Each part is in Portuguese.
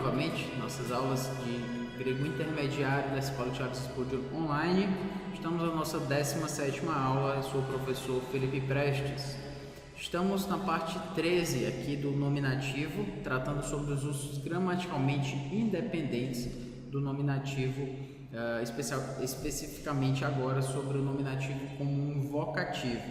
novamente nossas aulas de grego intermediário da Escola Charles Spurgeon Online. Estamos na nossa 17ª aula, eu sou o professor Felipe Prestes. Estamos na parte 13 aqui do nominativo, tratando sobre os usos gramaticalmente independentes do nominativo, especificamente agora sobre o nominativo como um vocativo.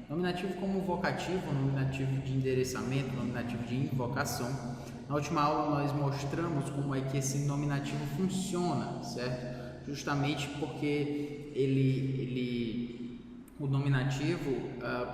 Nominativo como vocativo, nominativo de endereçamento, nominativo de invocação. Na última aula nós mostramos como é que esse nominativo funciona, certo? Justamente porque o nominativo,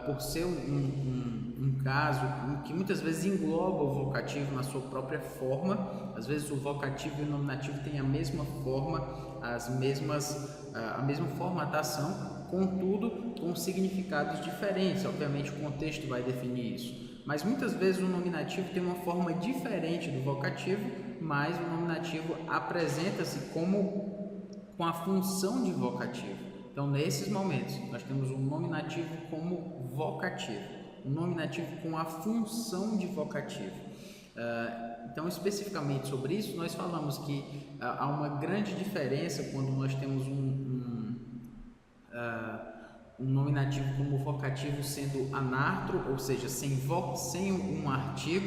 por ser um caso que muitas vezes engloba o vocativo na sua própria forma, às vezes o vocativo e o nominativo têm a mesma forma, a mesma formatação, contudo com significados diferentes. Obviamente o contexto vai definir isso, mas muitas vezes o nominativo tem uma forma diferente do vocativo, mas o nominativo apresenta-se com a função de vocativo. Então, nesses momentos, nós temos um nominativo como vocativo, um nominativo com a função de vocativo. Então, especificamente sobre isso, nós falamos que há uma grande diferença quando nós temos um nominativo como vocativo sendo anartro, ou seja, sem um artigo.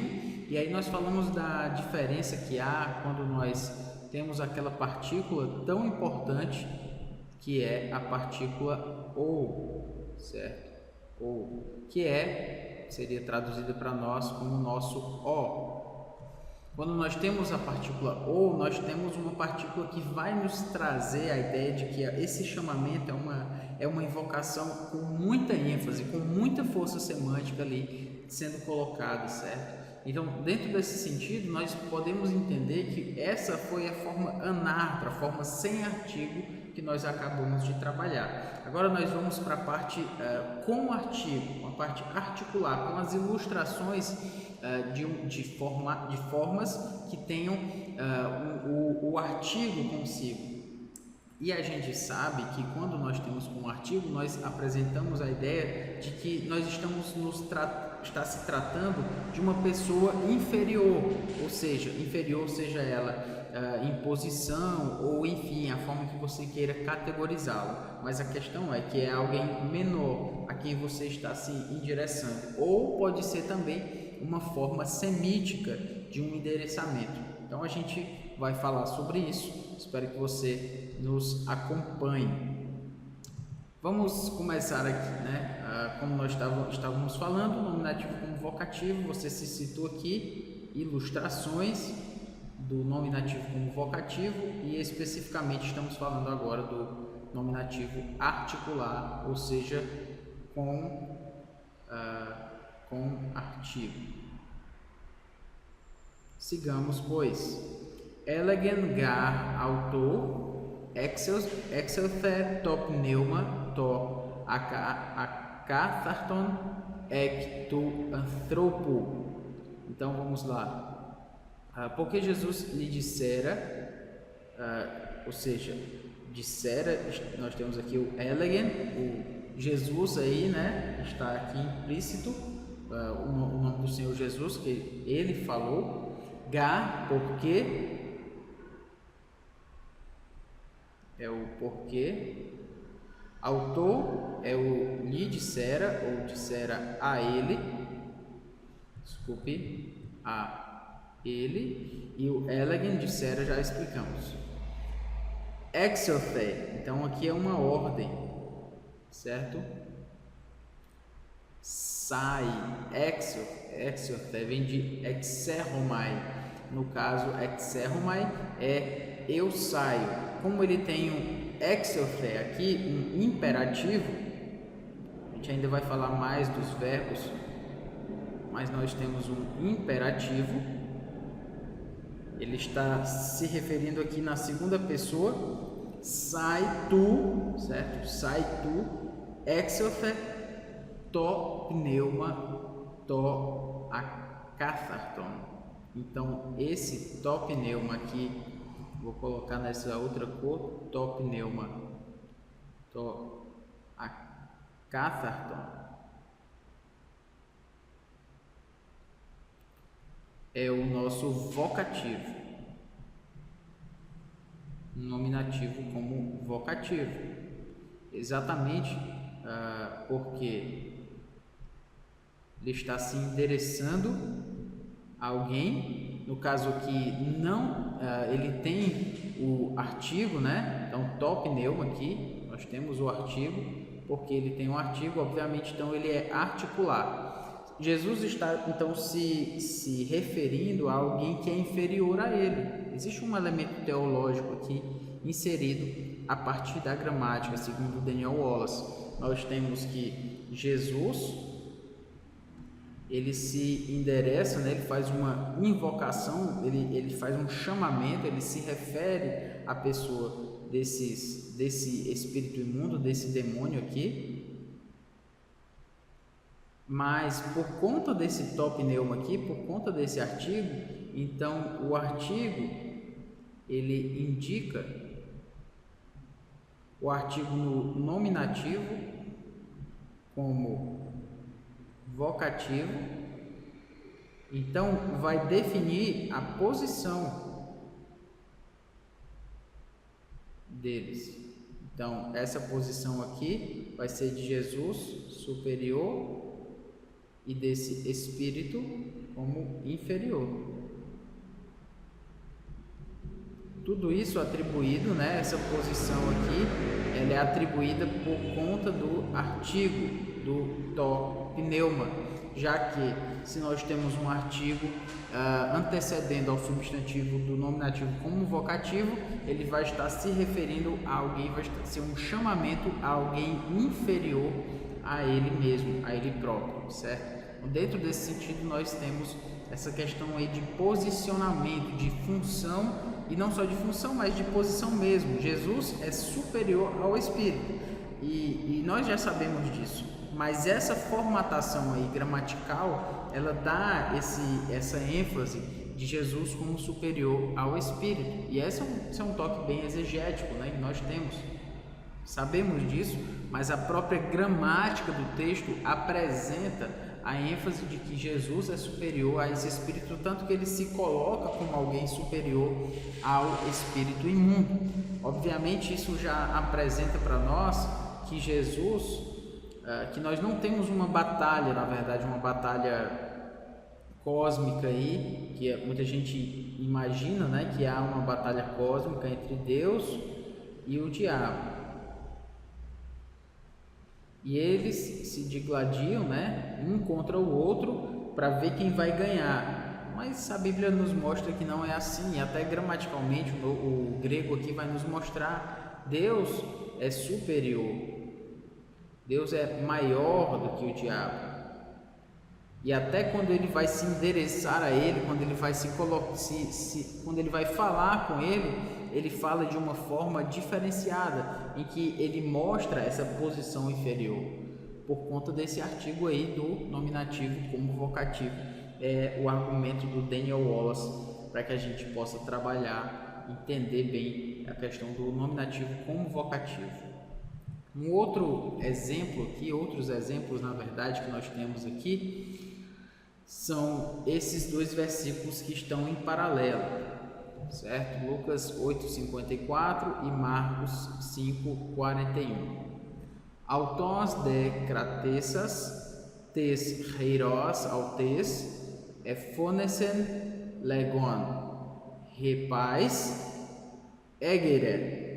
E aí nós falamos da diferença que há quando nós temos aquela partícula tão importante que é a partícula ou, certo? Ou, que seria traduzida para nós como nosso o. Quando nós temos a partícula ou, nós temos uma partícula que vai nos trazer a ideia de que esse chamamento é uma invocação com muita ênfase, com muita força semântica ali sendo colocada, certo? Então, dentro desse sentido, nós podemos entender que essa foi a forma anartra, a forma sem artigo que nós acabamos de trabalhar. Agora nós vamos para a parte com artigo, a parte articular, com as ilustrações de formas que tenham o artigo consigo. E a gente sabe que quando nós temos com artigo, nós apresentamos a ideia de que nós estamos está se tratando de uma pessoa inferior, inferior seja ela em posição ou enfim, a forma que você queira categorizá-lo. Mas a questão é que é alguém menor a quem você está se endereçando, ou pode ser também uma forma semítica de um endereçamento. Então a gente vai falar sobre isso, espero que você nos acompanhe. Vamos começar aqui, né? Como nós estávamos falando, nominativo como vocativo, você se citou aqui, ilustrações do nominativo como vocativo, e especificamente estamos falando agora do nominativo articular, ou seja, com artigo. Sigamos, pois. Elegen gar auto exelthe top pneuma to akatharton ek tu anthropo. Então vamos lá. Porque Jesus lhe dissera, ou seja, nós temos aqui o elegen, o Jesus aí, né? Está aqui implícito o nome do Senhor Jesus, que ele falou. Gar, porque é o porquê. Autor é o lhe dissera, ou dissera a ele, a ele, e o elegen dissera já explicamos. Exelthe, então aqui é uma ordem, certo? Sai, exelthe vem de exerromai. No caso, exerromai é eu saio. Como ele tem um exelthe aqui, um imperativo, a gente ainda vai falar mais dos verbos, mas nós temos um imperativo. Ele está se referindo aqui na segunda pessoa. Sai tu, certo? Sai tu, exelthe to pneuma to akatharton. Então, esse to pneuma aqui, vou colocar nessa outra cor, to pneuma to akatharton, é o nosso vocativo. nominativo como vocativo, exatamente porque ele está se endereçando a alguém, no caso aqui não, ele tem o artigo, né? Então top neuma aqui, nós temos o artigo, porque ele tem um artigo, obviamente, então ele é articular. Jesus está então se referindo a alguém que é inferior a ele. Existe um elemento teológico aqui inserido a partir da gramática, segundo Daniel Wallace. Nós temos que Jesus, ele se endereça, né? Ele faz uma invocação, ele faz um chamamento, ele se refere à pessoa desse espírito imundo, desse demônio aqui. Mas por conta desse top neuma aqui, por conta desse artigo, então o artigo ele indica o artigo no nominativo como vocativo, então vai definir a posição deles. Então essa posição aqui vai ser de Jesus superior e desse espírito como inferior. Tudo isso atribuído, né? Essa posição aqui, ela é atribuída por conta do artigo do top neuma, já que se nós temos um artigo antecedendo ao substantivo do nominativo como vocativo, ele vai estar se referindo a alguém, vai ser um chamamento a alguém inferior a ele mesmo, a ele próprio, certo? Dentro desse sentido, nós temos essa questão aí de posicionamento, de função, e não só de função, mas de posição mesmo. Jesus é superior ao Espírito, e nós já sabemos disso, mas essa formatação aí gramatical, ela dá essa ênfase de Jesus como superior ao Espírito, e esse é um toque bem exegético, né, que nós sabemos disso, mas a própria gramática do texto apresenta a ênfase de que Jesus é superior a esse espírito, tanto que ele se coloca como alguém superior ao espírito imundo. Obviamente isso já apresenta para nós que Jesus, que nós não temos uma batalha, na verdade uma batalha cósmica aí, que muita gente imagina, né, que há uma batalha cósmica entre Deus e o diabo. E eles se digladiam, né, um contra o outro para ver quem vai ganhar. Mas a Bíblia nos mostra que não é assim, e até gramaticalmente o grego aqui vai nos mostrar: Deus é superior, Deus é maior do que o diabo. E até quando ele vai se endereçar a ele, quando ele vai quando ele vai falar com ele fala de uma forma diferenciada, em que ele mostra essa posição inferior, por conta desse artigo aí do nominativo como vocativo. É o argumento do Daniel Wallace, para que a gente possa trabalhar, entender bem a questão do nominativo como vocativo. Um outro exemplo aqui, outros exemplos na verdade que nós temos aqui, são esses dois versículos que estão em paralelo, certo? Lucas 8:54 e Marcos 5:41. Autós de kratessas tes heiros autes ephonesen legon repais egere.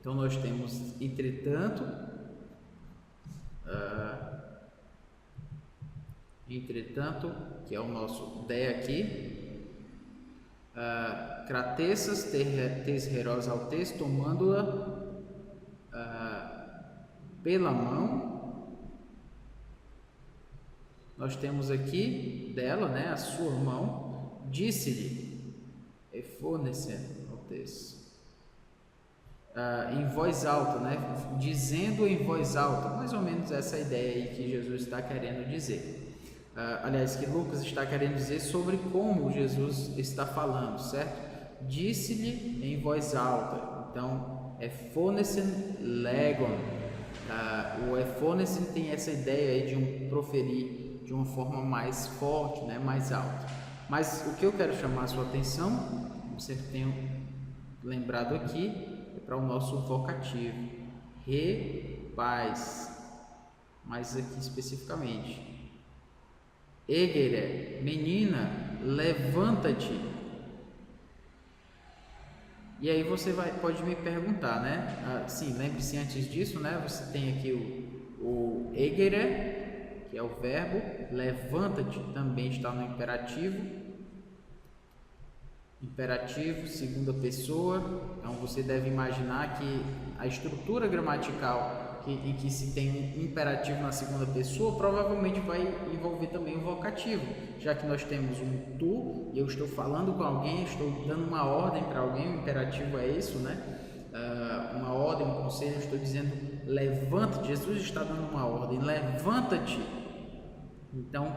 Então nós temos entretanto, que é o nosso de aqui, kratessas tes heiros autes, tomando-a pela mão. Nós temos aqui dela, né, a sua mão, disse-lhe, ephonesen autes, em voz alta, né, dizendo em voz alta, mais ou menos essa ideia aí que Jesus está querendo dizer. Aliás, que Lucas está querendo dizer sobre como Jesus está falando, certo? Disse-lhe em voz alta. Então, ephonesen legon. O ephonesen tem essa ideia aí de proferir de uma forma mais forte, né, mais alta. Mas o que eu quero chamar a sua atenção, eu sempre tenho lembrado aqui, é para o nosso vocativo. Repaz. Mais aqui especificamente. Egere, menina, levanta-te. E aí você pode me perguntar, né? Sim, lembre-se antes disso, né? Você tem aqui o egere, que é o verbo, levanta-te também está no imperativo. Imperativo, segunda pessoa. Então você deve imaginar que a estrutura gramatical em que se tem um imperativo na segunda pessoa provavelmente vai envolver também o vocativo, já que nós temos um tu e eu estou falando com alguém, estou dando uma ordem para alguém. O imperativo é isso, né? Uma ordem, um conselho. Eu estou dizendo levanta-te. Jesus está dando uma ordem, levanta-te. Então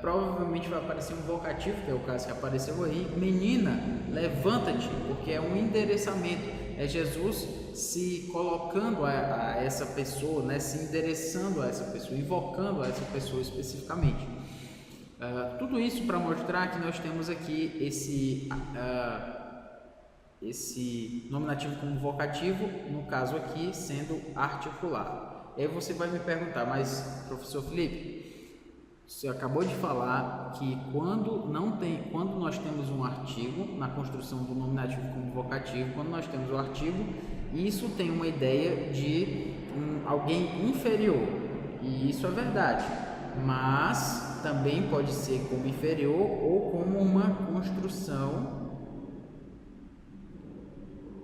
provavelmente vai aparecer um vocativo, que é o caso que apareceu aí, menina, levanta-te, porque é um endereçamento, é Jesus se colocando a essa pessoa, né, se endereçando a essa pessoa, invocando a essa pessoa especificamente. Tudo isso para mostrar que nós temos aqui esse nominativo como vocativo, no caso aqui sendo articular. E aí você vai me perguntar, mas professor Felipe, você acabou de falar que quando nós temos um artigo na construção do nominativo como vocativo, quando nós temos o artigo, isso tem uma ideia de alguém inferior, e isso é verdade, mas também pode ser como inferior ou como uma construção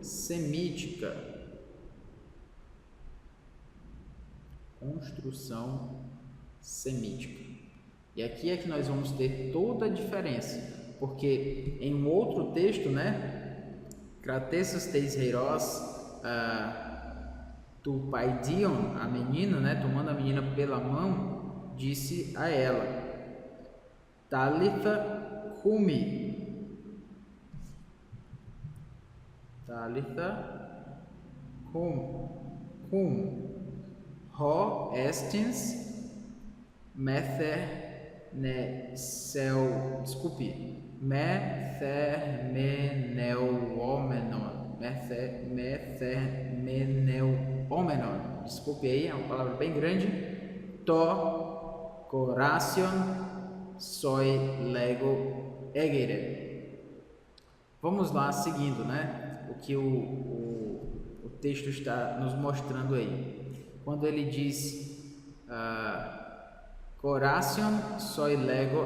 semítica. Construção semítica. E aqui é que nós vamos ter toda a diferença, porque em um outro texto, né, Kratessos teis heiros tu paidion, a menina, né, tomando a menina pela mão, disse a ela, Talitha cumi. Talitha cum. Ho estins methermeneuomenon. Desculpe aí, é uma palavra bem grande. To coration soi lego egere. Vamos lá, seguindo, né? O que o texto está nos mostrando aí. Quando ele diz coration soi lego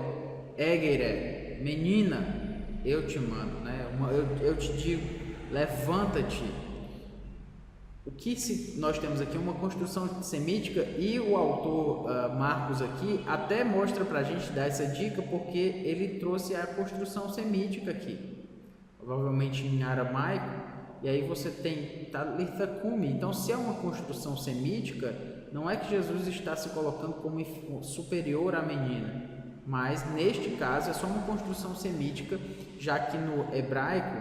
egere, menina, eu te mando, né? Eu te digo, levanta-te. O que nós temos aqui uma construção semítica, e o autor Marcos aqui até mostra para a gente dar essa dica, porque ele trouxe a construção semítica aqui, provavelmente em aramaico, e aí você tem Talitha cumi. Então, se é uma construção semítica, não é que Jesus está se colocando como superior à menina, mas neste caso é só uma construção semítica, já que no hebraico,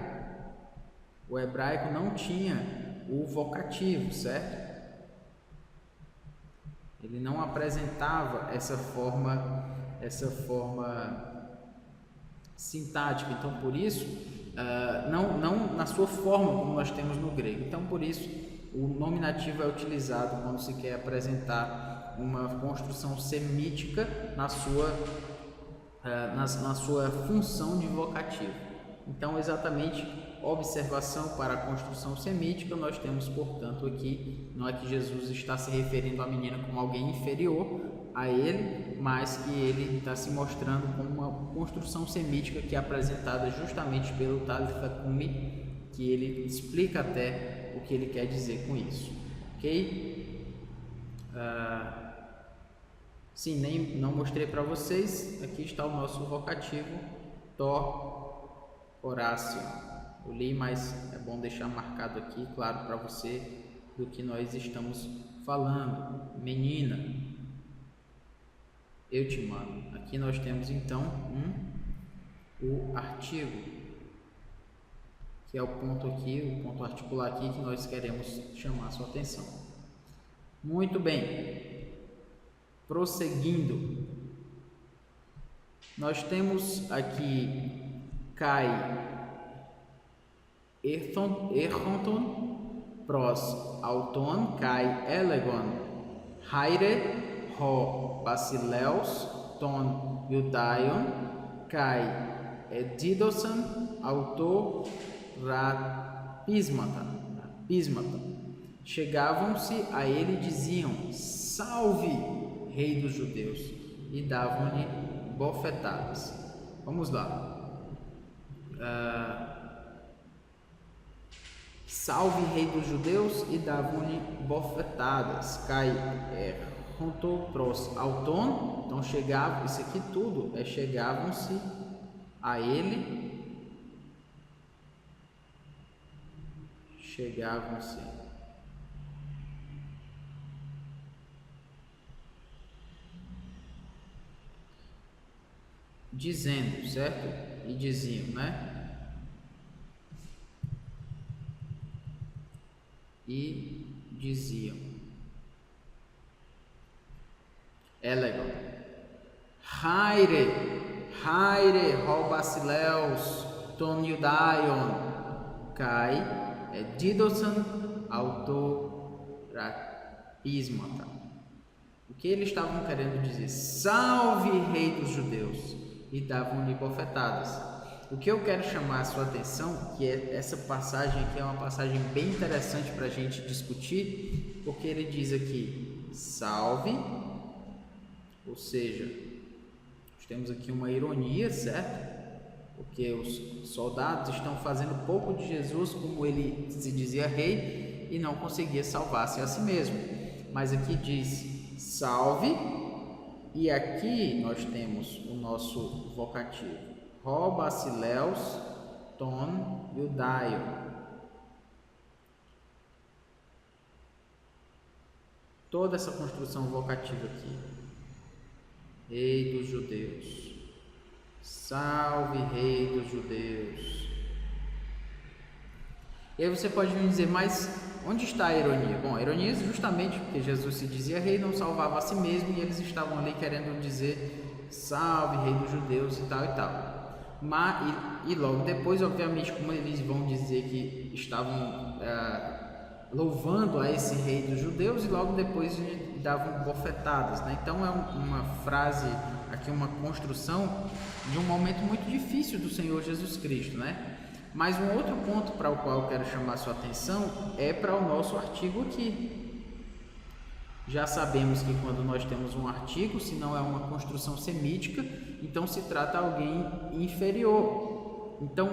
o hebraico não tinha o vocativo, certo? Ele não apresentava essa forma sintática. Então, por isso, não na sua forma como nós temos no grego. Então, por isso, o nominativo é utilizado quando se quer apresentar uma construção semítica na sua função de vocativo. Então, exatamente, observação para a construção semítica, nós temos, portanto, aqui, não é que Jesus está se referindo à menina como alguém inferior a ele, mas que ele está se mostrando como uma construção semítica que é apresentada justamente pelo Talitha cumi, que ele explica até o que ele quer dizer com isso, ok? Sim, não mostrei para vocês, aqui está o nosso vocativo, to Horácio. Eu li, mas é bom deixar marcado aqui, claro, para você do que nós estamos falando. Menina, eu te mando. Aqui nós temos então o artigo, que é o ponto aqui, o ponto articular aqui que nós queremos chamar a sua atenção. Muito bem. Prosseguindo, nós temos aqui cai Erchonton pros auton kai elegon haire ho basileus ton judaion kai didosan auto rapismata. Chegavam-se a ele e diziam: Salve, rei dos judeus, e davam-lhe bofetadas. Vamos lá. Salve, rei dos judeus, e davam-lhe bofetadas. Cai rontou pros auton. Então chegavam, isso aqui tudo chegavam-se a ele. Chegavam-se dizendo, certo? E diziam, né? E diziam: Elegon, Haire, ho basileus, ton judaion, kai didosan auto rapismata. O que eles estavam querendo dizer? Salve, rei dos judeus! E davam-lhe bofetadas. O que eu quero chamar a sua atenção, que é essa passagem aqui é uma passagem bem interessante para a gente discutir, porque ele diz aqui, salve, ou seja, nós temos aqui uma ironia, certo? Porque os soldados estão fazendo pouco de Jesus, como ele se dizia rei, e não conseguia salvar-se a si mesmo. Mas aqui diz, salve, e aqui nós temos o nosso vocativo. Ho basileus ton judaio. Toda essa construção vocativa aqui. Rei dos judeus. Salve, rei dos judeus. E aí você pode me dizer, mas onde está a ironia? Bom, a ironia é justamente porque Jesus se dizia rei, não salvava a si mesmo, e eles estavam ali querendo dizer salve, rei dos judeus e tal e tal. E logo depois, obviamente, como eles vão dizer que estavam louvando a esse rei dos judeus, e logo depois davam bofetadas, né? Então é uma frase aqui, uma construção de um momento muito difícil do Senhor Jesus Cristo, né? Mas um outro ponto para o qual eu quero chamar a sua atenção é para o nosso artigo aqui. Já sabemos que quando nós temos um artigo, se não é uma construção semítica, então se trata de alguém inferior. Então,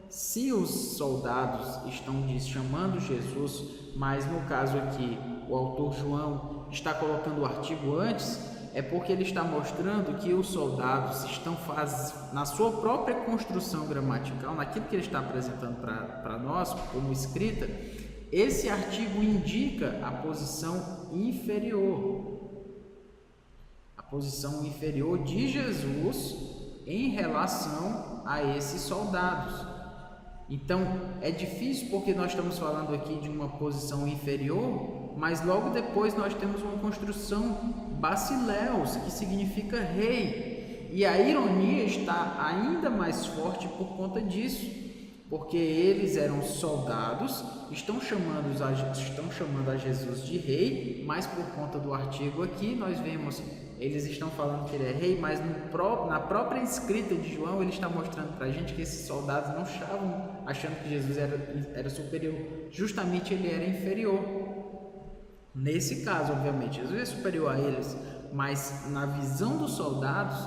se os soldados estão chamando Jesus, mas no caso aqui o autor João está colocando o artigo antes, é porque ele está mostrando que os soldados estão na sua própria construção gramatical, naquilo que ele está apresentando para nós como escrita, esse artigo indica a posição inferior. A posição inferior de Jesus em relação a esses soldados. Então, é difícil porque nós estamos falando aqui de uma posição inferior, mas logo depois nós temos uma construção basileus, que significa rei. E a ironia está ainda mais forte por conta disso. Porque eles eram soldados, estão chamando a Jesus de rei, mas por conta do artigo aqui, nós vemos, eles estão falando que ele é rei, mas na própria escrita de João, ele está mostrando para a gente que esses soldados não estavam achando que Jesus era superior, justamente ele era inferior. Nesse caso, obviamente, Jesus é superior a eles, mas na visão dos soldados,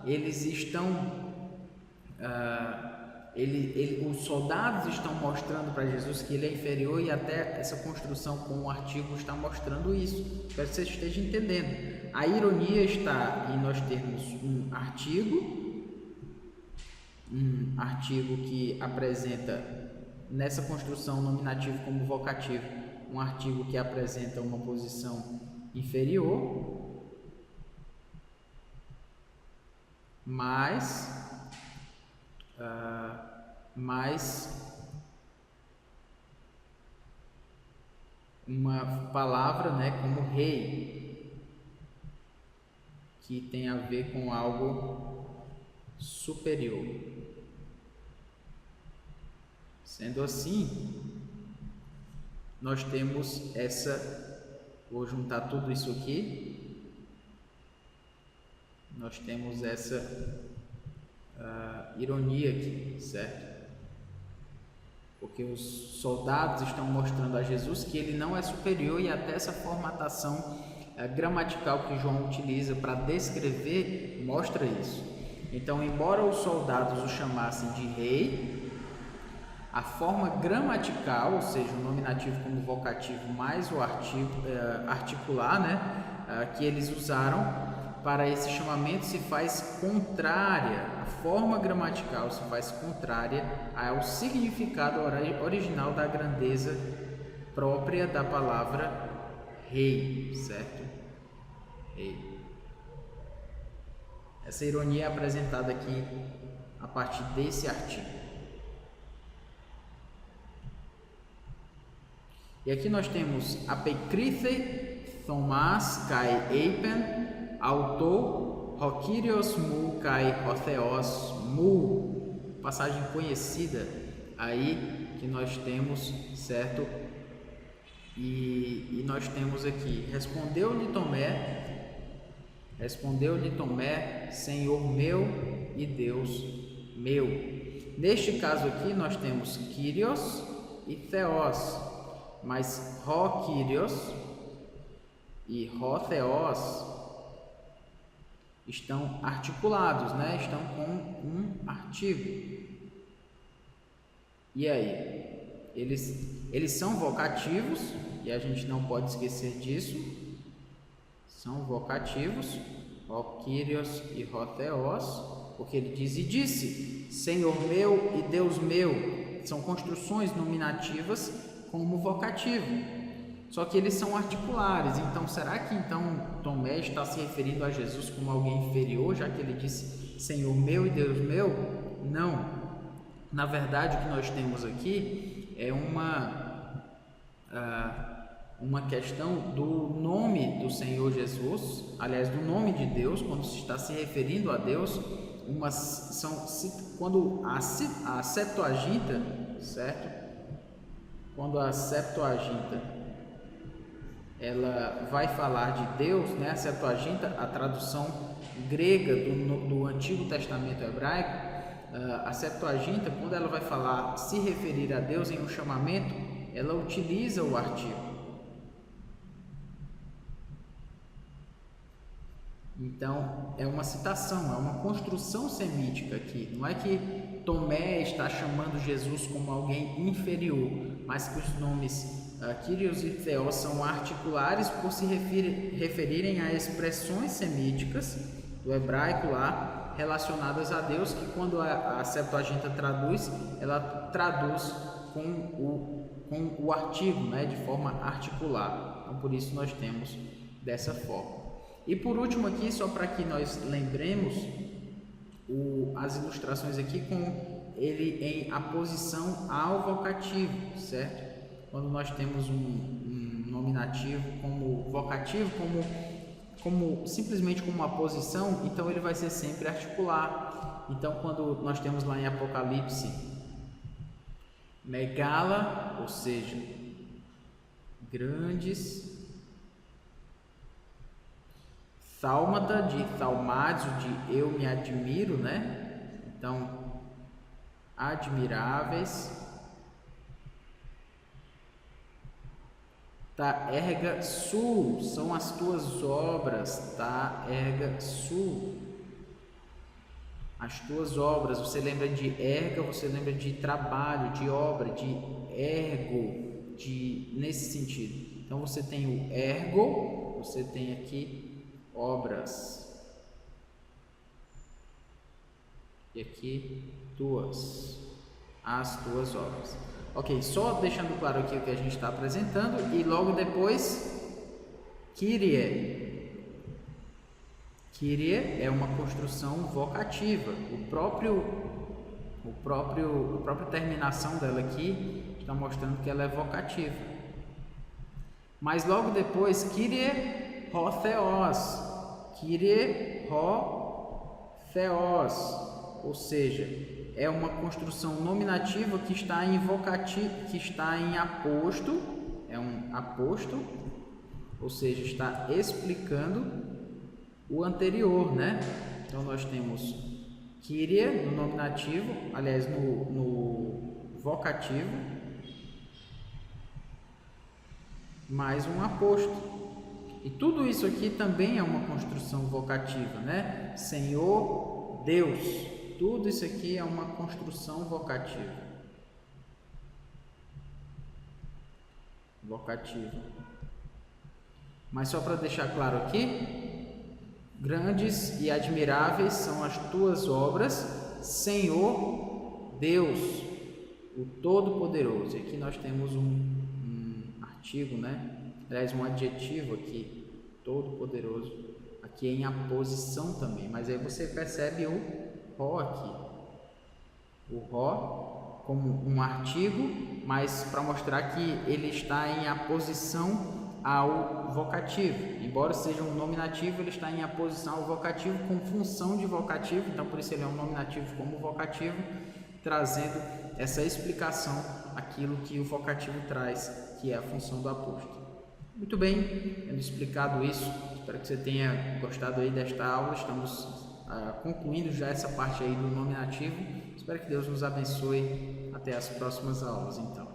eles estão... os soldados estão mostrando para Jesus que ele é inferior, e até essa construção com o artigo está mostrando isso. Espero que você esteja entendendo. A ironia está em nós termos um artigo que apresenta nessa construção nominativo como vocativo, um artigo que apresenta uma posição inferior, mas uma palavra, né, como rei, que tem a ver com algo superior, Sendo assim, nós temos essa, vou juntar tudo isso aqui, nós temos essa ironia aqui, certo? Porque os soldados estão mostrando a Jesus que ele não é superior, e até essa formatação gramatical que João utiliza para descrever mostra isso. Então, embora os soldados o chamassem de rei, a forma gramatical, ou seja, o nominativo como vocativo mais o artigo, articular, né, que eles usaram para esse chamamento se faz contrária, a forma gramatical se faz contrária ao significado original da grandeza própria da palavra rei, certo? Rei. Essa ironia é apresentada aqui a partir desse artigo. E aqui nós temos apekrithe Thomas kai eipen autor Hokirios mu kai hotheos mu, passagem conhecida aí que nós temos, certo? E nós temos aqui, respondeu-lhe Tomé, Senhor meu e Deus meu. Neste caso aqui nós temos Kyrios e Theos, mas Kyrios e Theos estão articulados, né? Estão com um artigo. E aí? Eles são vocativos, e a gente não pode esquecer disso. São vocativos, Kyrios e Theos, porque ele diz e disse, Senhor meu e Deus meu. São construções nominativas como vocativo. Só que eles são articulares. Então, será que Tomé está se referindo a Jesus como alguém inferior, já que ele disse Senhor meu e Deus meu? Não. Na verdade, o que nós temos aqui é uma questão do nome do Senhor Jesus, aliás, do nome de Deus, quando se está se referindo a Deus, quando a Septuaginta, certo? Quando a Septuaginta ela vai falar de Deus, né? A Septuaginta, a tradução grega do Antigo Testamento hebraico, a Septuaginta, quando ela vai falar, se referir a Deus em um chamamento, ela utiliza o artigo. Então, é uma citação, é uma construção semítica aqui. Não é que Tomé está chamando Jesus como alguém inferior, mas que os nomes Kyrios e Theos são articulares por se referirem a expressões semíticas do hebraico lá, relacionadas a Deus, que quando a Septuaginta traduz, ela traduz com o artigo, né, de forma articular. Então, por isso nós temos dessa forma. E por último aqui, só para que nós lembremos, as ilustrações aqui com ele em aposição ao vocativo, certo? Quando nós temos um nominativo como vocativo, simplesmente como uma posição, então ele vai ser sempre articular. Então, quando nós temos lá em Apocalipse megala, ou seja, grandes, thálmata, de thaumádio, de eu me admiro, né? Então, admiráveis. Tá, erga su, são as tuas obras, tá, erga su, as tuas obras. Você lembra de erga, você lembra de trabalho, de obra, de ergo, nesse sentido. Então você tem o ergo, você tem aqui obras, e aqui as tuas obras. Ok, só deixando claro aqui o que a gente está apresentando, e logo depois, Kyrie. Kyrie é uma construção vocativa. A própria terminação dela aqui está mostrando que ela é vocativa. Mas logo depois, Kyrie ho theos. Kyrie ho theos. Ou seja, é uma construção nominativa que está em vocativo, que está em aposto, é um aposto, ou seja, está explicando o anterior, né? Então nós temos Kyrie no nominativo, aliás, no vocativo, mais um aposto. E tudo isso aqui também é uma construção vocativa, né? Senhor, Deus. Tudo isso aqui é uma construção vocativa. Vocativa. Mas só para deixar claro aqui, grandes e admiráveis são as tuas obras, Senhor, Deus, o Todo-Poderoso. E aqui nós temos um artigo, né? Aliás, um adjetivo aqui, Todo-Poderoso, aqui em aposição também, mas aí você percebe o ró aqui, o ró como um artigo, mas para mostrar que ele está em aposição ao vocativo, embora seja um nominativo, ele está em aposição ao vocativo com função de vocativo, então por isso ele é um nominativo como vocativo, trazendo essa explicação, aquilo que o vocativo traz, que é a função do aposto. Muito bem, tendo explicado isso, espero que você tenha gostado aí desta aula. Estamos concluindo já essa parte aí do nominativo. Espero que Deus nos abençoe. Até as próximas aulas, então.